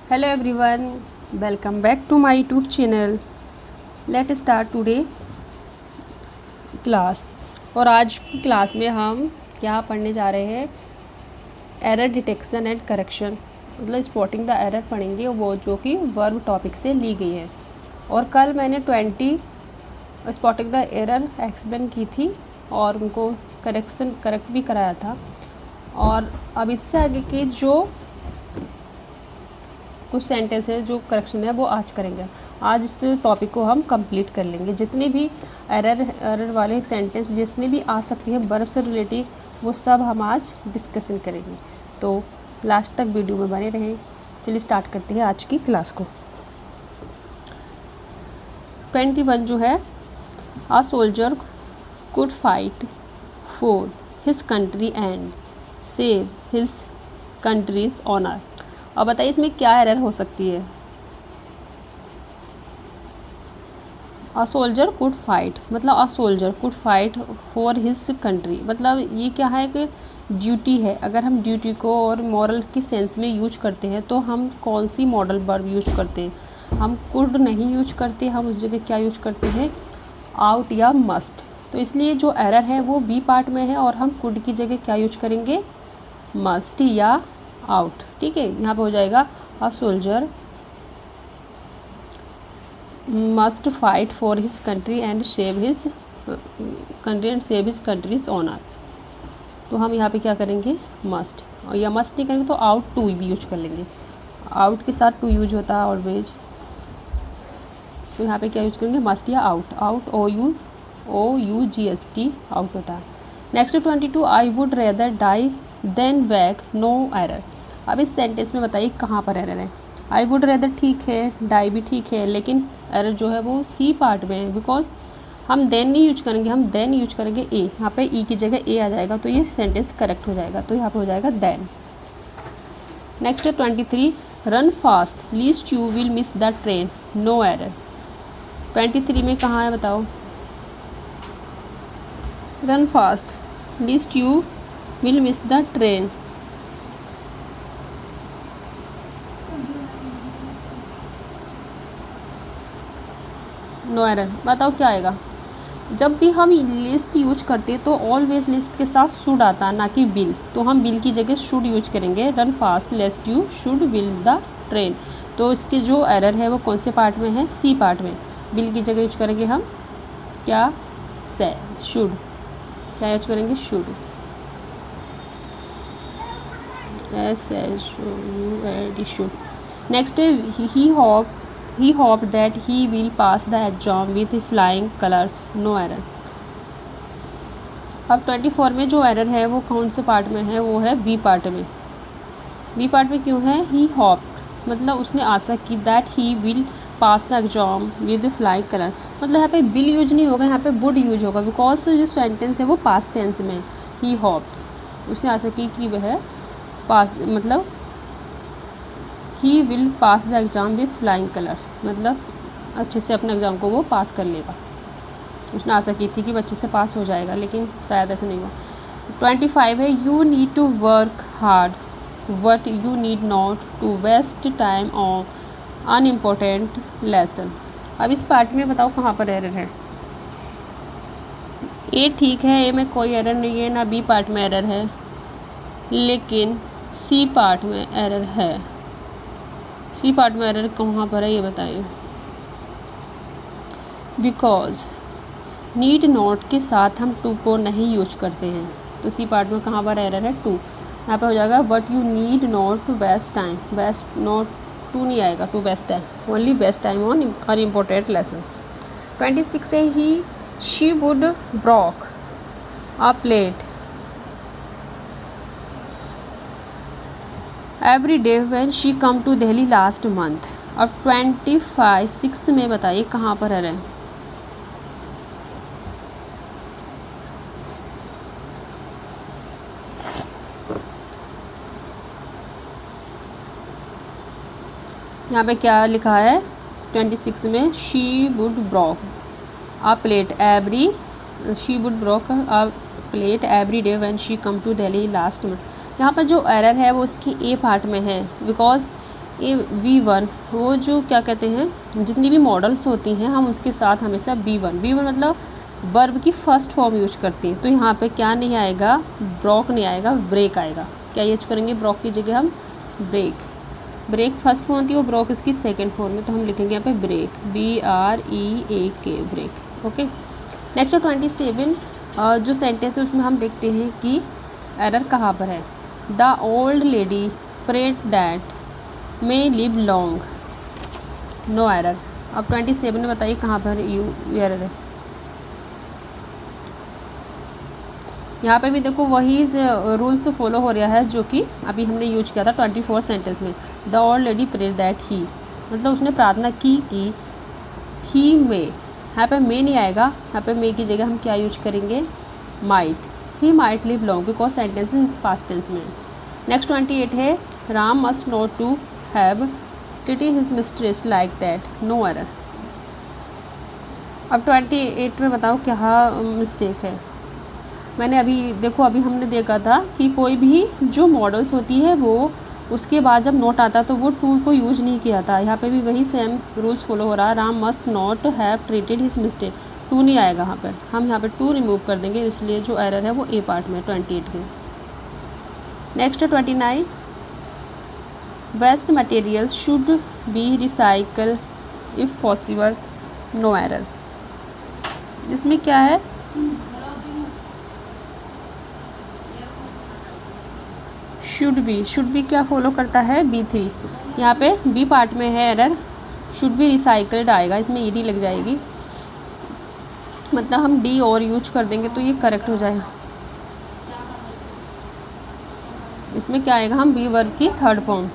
Hello everyone, welcome back to my YouTube channel. Let's start today class. और आज की class में हम क्या पढ़ने जा रहे हैं, एरर डिटेक्शन एंड करेक्शन, मतलब स्पॉटिंग द एरर पढ़ेंगे, वो जो कि वर्ब टॉपिक से ली गई है। और कल मैंने 20 स्पॉटिंग द एरर एक्सप्लेन की थी और उनको करेक्ट भी कराया था। और अब इससे आगे के जो कुछ सेंटेंस है जो करेक्शन है वो आज करेंगे। आज इस टॉपिक को हम कंप्लीट कर लेंगे। जितने भी एरर वाले सेंटेंस जितने भी आ सकती हैं वर्ब से रिलेटेड, वो सब हम आज डिस्कशन करेंगे। तो लास्ट तक वीडियो में बने रहें। चलिए स्टार्ट करते हैं आज की क्लास को। 21 जो है, a soldier could fight for his country and save his country's honour. अब बताइए इसमें क्या एरर हो सकती है। अ सोल्जर कुड फाइट, मतलब अ soldier could fight for his country, मतलब ये क्या है कि ड्यूटी है। अगर हम ड्यूटी को और मॉरल की सेंस में यूज करते हैं तो हम कौन सी मॉडल वर्ब यूज करते हैं, हम कुड नहीं यूज करते, हम उस जगह क्या यूज करते हैं, आउट या मस्ट। तो इसलिए जो एरर है वो बी पार्ट में है और हम कुड की जगह क्या यूज करेंगे, मस्ट या आउट। ठीक है, यहाँ पे हो जाएगा a soldier must fight for his country and save his country's honour. तो हम यहाँ पे क्या करेंगे, मस्ट, और या मस्ट नहीं करेंगे तो आउट टू भी यूज कर लेंगे। आउट के साथ टू यूज होता है ऑलवेज। तो यहाँ पे क्या यूज करेंगे, मस्ट या आउट। आउट OUGST आउट होता है। Next 22, I would rather die than back no error. अब इस सेंटेंस में बताइए कहाँ पर एरर है। आई वुड रेदर ठीक है, डाई भी ठीक है, लेकिन एरर जो है वो सी पार्ट में है। बिकॉज हम देन नहीं यूज करेंगे, हम देन यूज करेंगे ए। यहाँ पे ई की जगह ए आ जाएगा तो ये सेंटेंस करेक्ट हो जाएगा। तो यहाँ पे हो जाएगा देन। नेक्स्ट है 23, run fast lest you will miss the train no error. 23 में कहाँ है बताओ, run fast lest you will miss the train. No error. बताओ क्या आएगा। जब भी हम लिस्ट यूज करते हैं तो ऑलवेज लिस्ट के साथ शुड आता है, ना कि विल। तो हम विल की जगह शुड यूज करेंगे। Run fast लेस्ट you should will the train. तो इसके जो एरर है वो कौन से पार्ट में है, सी पार्ट में। विल की जगह यूज करेंगे हम क्या, से, शुड। क्या यूज करेंगे, शुड। शुड। नेक्स्ट है he hoped that he will pass the exam with flying colors no error। अब 24 में जो एरर है वो कौन से पार्ट में है, वो है बी पार्ट में। बी पार्ट में क्यों है, he hoped मतलब उसने आशा की, that he will pass the exam with flying color, मतलब यहाँ पे will यूज नहीं होगा, यहाँ पे would यूज होगा। बिकॉज जो सेंटेंस है वो पास्ट टेंस में। he hoped उसने आशा की कि वह पास, मतलब he will pass the exam with flying colours, मतलब अच्छे से अपने एग्ज़ाम को वो पास कर लेगा। उसने आशा की थी कि वो अच्छे से पास हो जाएगा, लेकिन शायद ऐसा नहीं हुआ। 25 है, you need to work hard but you need not to waste time on unimportant lesson. अब इस पार्ट में बताओ कहाँ पर एरर है। ए ठीक है, ए में कोई एरर नहीं है, ना बी पार्ट में एरर है, लेकिन सी पार्ट में एरर है। सी पार्ट में एरर कहाँ पर है ये बताइए। बिकॉज नीड नॉट के साथ हम टू को नहीं यूज करते हैं, तो सी पार्ट में कहाँ पर एरर है, टू। यहाँ पे हो जाएगा but you need not to waste time, waste not, to नहीं आएगा, to waste time, only waste time on unimportant lessons. 26 है, he she would broke a plate every day when she come to Delhi last month. अब 25 में बताइए कहाँ पर है। यहाँ पे क्या लिखा है 26 में, she would broke a plate every, she would broke a plate every day when she come to Delhi last month. यहाँ पर जो एरर है वो इसकी ए पार्ट में है। बिकॉज ए V1 वो जो क्या कहते हैं जितनी भी मॉडल्स होती हैं हम उसके साथ हमेशा B1 मतलब वर्ब की फर्स्ट फॉर्म यूज करते हैं। तो यहाँ पे क्या नहीं आएगा, ब्रोक नहीं आएगा, ब्रेक आएगा। क्या यूज करेंगे, ब्रोक की जगह हम ब्रेक। ब्रेक फर्स्ट फॉर्म होती है, वो ब्रोक इसकी सेकंड फॉर्म में, तो हम लिखेंगे यहाँ पे break, BREAK, break. Okay, next 27 जो सेंटेंस है उसमें हम देखते हैं कि एरर कहाँ पर है। The old lady prayed that may live long, no error. अब 27 में बताइए कहाँ पर एरर है। यहाँ पे भी देखो वही रूल्स फॉलो हो रहा है जो कि अभी हमने यूज किया था 24 सेंटेंस में। The old lady prayed that he, मतलब उसने प्रार्थना की कि ही मे, यहाँ पे मे नहीं आएगा, यहाँ पे मे की जगह हम क्या यूज करेंगे, might. He might live long because sentence in past tense में। नेक्स्ट 28 है Ram must not to have treated his mistress like that, no error. अब 28 में बताओ क्या मिस्टेक है। मैंने अभी देखो अभी हमने देखा था कि कोई भी जो मॉडल्स होती है वो उसके बाद जब नोट आता तो वो टू को यूज नहीं किया था। यहाँ पे भी वही सेम रूल्स फॉलो हो रहा है। Ram must not have treated his mistake, to नहीं आएगा यहाँ पर, हम यहाँ पर टू रिमूव कर देंगे, इसलिए जो एरर है वो ए पार्ट में 28 में। Next 29 waste materials should be recycle if possible, no error. इसमें क्या है, शुड बी क्या फॉलो करता है, B3। यहाँ पे बी पार्ट में है एरर, शुड बी रिसाइकल्ड आएगा, इसमें ईडी लग जाएगी, मतलब हम डी और यूज कर देंगे तो ये करेक्ट हो जाएगा। इसमें क्या आएगा, हम बी वर्ग की थर्ड फॉर्म,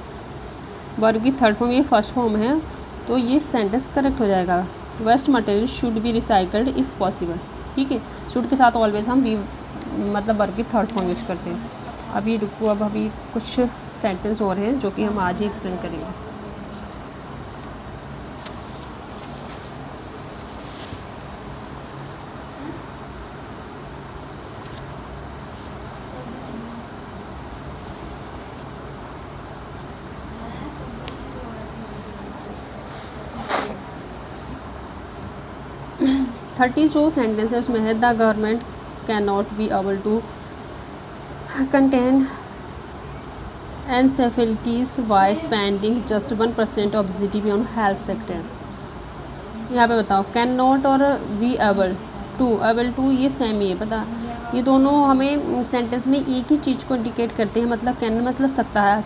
वर्ग की थर्ड फॉर्म, ये फर्स्ट फॉर्म है तो ये सेंटेंस करेक्ट हो जाएगा। Waste material should be recycled if possible, ठीक है। शुड के साथ ऑलवेज हम बी मतलब वर्ग की थर्ड फॉर्म यूज करते हैं। अभी रुको, अब अभी कुछ सेंटेंस और हैं जो कि हम आज ही एक्सप्लेन करेंगे। थर्टी जो सेंटेंस है उसमें है the government can not be able to contain encephalitis by spending just 1% of GDP on health sector। यहाँ पे बताओ कैन नॉट और बी एबल टू ये सेम ही है, पता ये दोनों हमें सेंटेंस में एक ही चीज़ को इंडिकेट करते हैं, मतलब कैन मतलब सकता है,